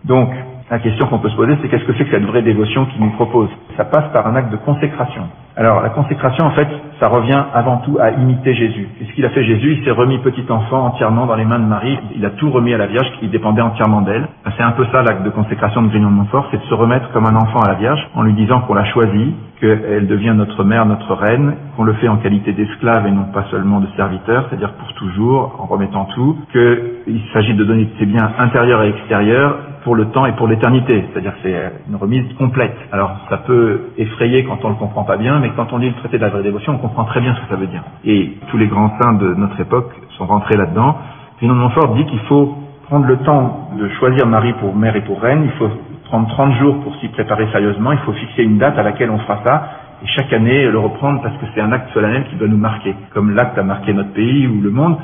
Donc, la question qu'on peut se poser, c'est qu'est-ce que c'est que cette vraie dévotion qu'il nous propose? Ça passe par un acte de consécration. Alors, la consécration, en fait, ça revient avant tout à imiter Jésus. Qu'est-ce qu'il a fait Jésus? Il s'est remis petit enfant entièrement dans les mains de Marie. Il a tout remis à la Vierge qui dépendait entièrement d'elle. C'est un peu ça l'acte de consécration de Grignon de Montfort, c'est de se remettre comme un enfant à la Vierge en lui disant qu'on l'a choisie, qu'elle devient notre mère, notre reine, qu'on le fait en qualité d'esclave et non pas seulement de serviteur, c'est-à-dire pour toujours, en remettant tout, qu'il s'agit de donner ses biens intérieurs et extérieurs pour le temps et pour l'éternité, c'est-à-dire que c'est une remise complète. Alors ça peut effrayer quand on le comprend pas bien, mais quand on lit le traité de la vraie dévotion, on comprend très bien ce que ça veut dire. Et tous les grands saints de notre époque sont rentrés là-dedans. Grignon de Montfort dit qu'il faut prendre le temps de choisir Marie pour mère et pour reine, il faut prendre 30 jours pour s'y préparer sérieusement, il faut fixer une date à laquelle on fera ça, et chaque année le reprendre parce que c'est un acte solennel qui doit nous marquer. Comme l'acte a marqué notre pays ou le monde,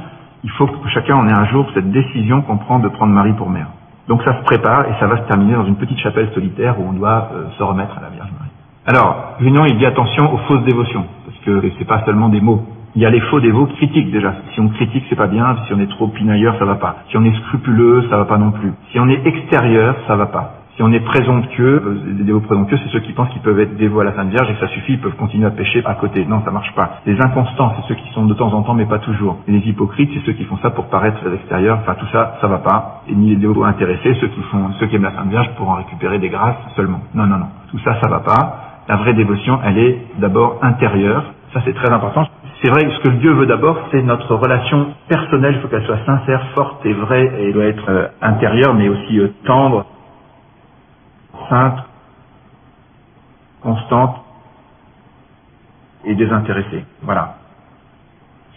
il faut que chacun en ait un jour cette décision qu'on prend de prendre Marie pour mère. Donc ça se prépare et ça va se terminer dans une petite chapelle solitaire où on doit se remettre à la Vierge Marie. Alors, Grignon, il dit attention aux fausses dévotions, parce que c'est pas seulement des mots. Il y a les faux dévots critiques déjà. Si on critique, c'est pas bien. Si on est trop pinailleur, ça va pas. Si on est scrupuleux, ça va pas non plus. Si on est extérieur, ça va pas. Si on est présomptueux, les dévots présomptueux, c'est ceux qui pensent qu'ils peuvent être dévots à la Sainte Vierge et que ça suffit, ils peuvent continuer à pécher à côté. Non, ça marche pas. Les inconstants, c'est ceux qui sont de temps en temps, mais pas toujours. Et les hypocrites, c'est ceux qui font ça pour paraître à l'extérieur. Enfin, tout ça, ça va pas. Et ni les dévots intéressés, ceux qui aiment la Sainte Vierge pour en récupérer des grâces seulement. Non, non, non. Tout ça, ça va pas. La vraie dévotion, elle est d'abord intérieure. Ça, c'est très important. C'est vrai que ce que Dieu veut d'abord, c'est notre relation personnelle. Il faut qu'elle soit sincère, forte et vraie. Et elle doit être intérieure, mais aussi tendre, sainte, constante et désintéressée. Voilà.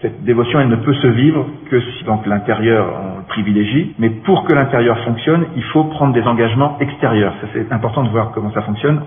Cette dévotion, elle ne peut se vivre que si donc l'intérieur on le privilégie, mais pour que l'intérieur fonctionne, il faut prendre des engagements extérieurs. Ça, c'est important de voir comment ça fonctionne.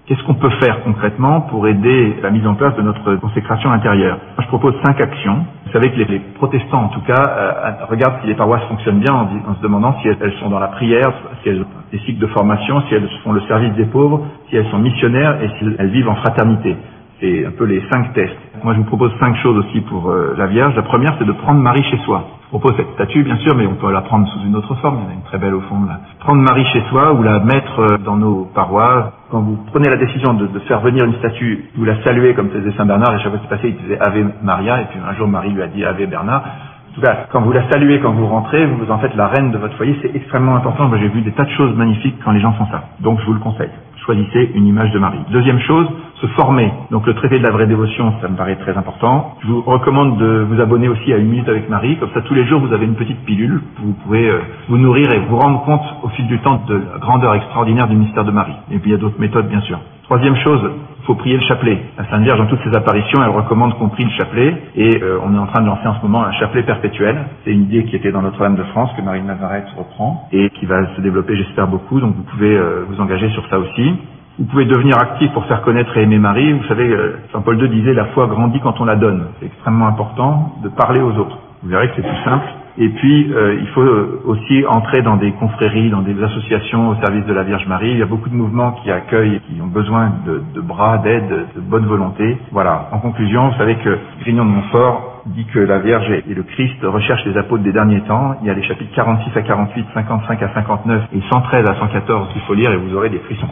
Qu'est-ce qu'on peut faire concrètement pour aider la mise en place de notre consécration intérieure? Moi, je propose 5 actions. Vous savez que les protestants, en tout cas, regardent si les paroisses fonctionnent bien en se demandant si elles sont dans la prière, si elles ont des cycles de formation, si elles font le service des pauvres, si elles sont missionnaires et si elles vivent en fraternité. C'est un peu les 5 tests. Moi, je vous propose 5 choses aussi pour la Vierge. La première, c'est de prendre Marie chez soi. Je propose cette statue, bien sûr, mais on peut la prendre sous une autre forme. Il y en a une très belle au fond, là. Prendre Marie chez soi ou la mettre dans nos paroisses. Quand vous prenez la décision de faire venir une statue, vous la saluez comme faisait Saint Bernard, et chaque fois que c'est passé, il disait Ave Maria, et puis un jour Marie lui a dit Ave Bernard. En tout cas, quand vous la saluez, quand vous rentrez, vous en faites la reine de votre foyer, c'est extrêmement important. Moi, j'ai vu des tas de choses magnifiques quand les gens font ça. Donc, je vous le conseille. Choisissez une image de Marie. Deuxième chose, se former. Donc le traité de la vraie dévotion, ça me paraît très important. Je vous recommande de vous abonner aussi à Une minute avec Marie. Comme ça, tous les jours, vous avez une petite pilule. Vous pouvez vous nourrir et vous rendre compte au fil du temps de la grandeur extraordinaire du mystère de Marie. Et puis il y a d'autres méthodes, bien sûr. Troisième chose, il faut prier le chapelet. La Sainte Vierge, dans toutes ses apparitions, elle recommande qu'on prie le chapelet. Et on est en train de lancer en ce moment un chapelet perpétuel. C'est une idée qui était dans Notre-Dame de France, que Marie de Nazareth reprend, et qui va se développer, j'espère, beaucoup. Donc vous pouvez vous engager sur ça aussi. Vous pouvez devenir actif pour faire connaître et aimer Marie. Vous savez, Jean-Paul II disait, la foi grandit quand on la donne. C'est extrêmement important de parler aux autres. Vous verrez que c'est tout simple. Et puis, il faut aussi entrer dans des confréries, dans des associations au service de la Vierge Marie. Il y a beaucoup de mouvements qui accueillent, qui ont besoin de bras, d'aide, de bonne volonté. Voilà. En conclusion, vous savez que Grignon de Montfort dit que la Vierge et le Christ recherchent les apôtres des derniers temps. Il y a les chapitres 46 à 48, 55 à 59 et 113 à 114 qu'il faut lire et vous aurez des frissons.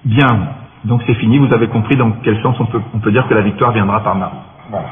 Bien. Donc c'est fini. Vous avez compris dans quel sens on peut dire que la victoire viendra par Marie. Voilà.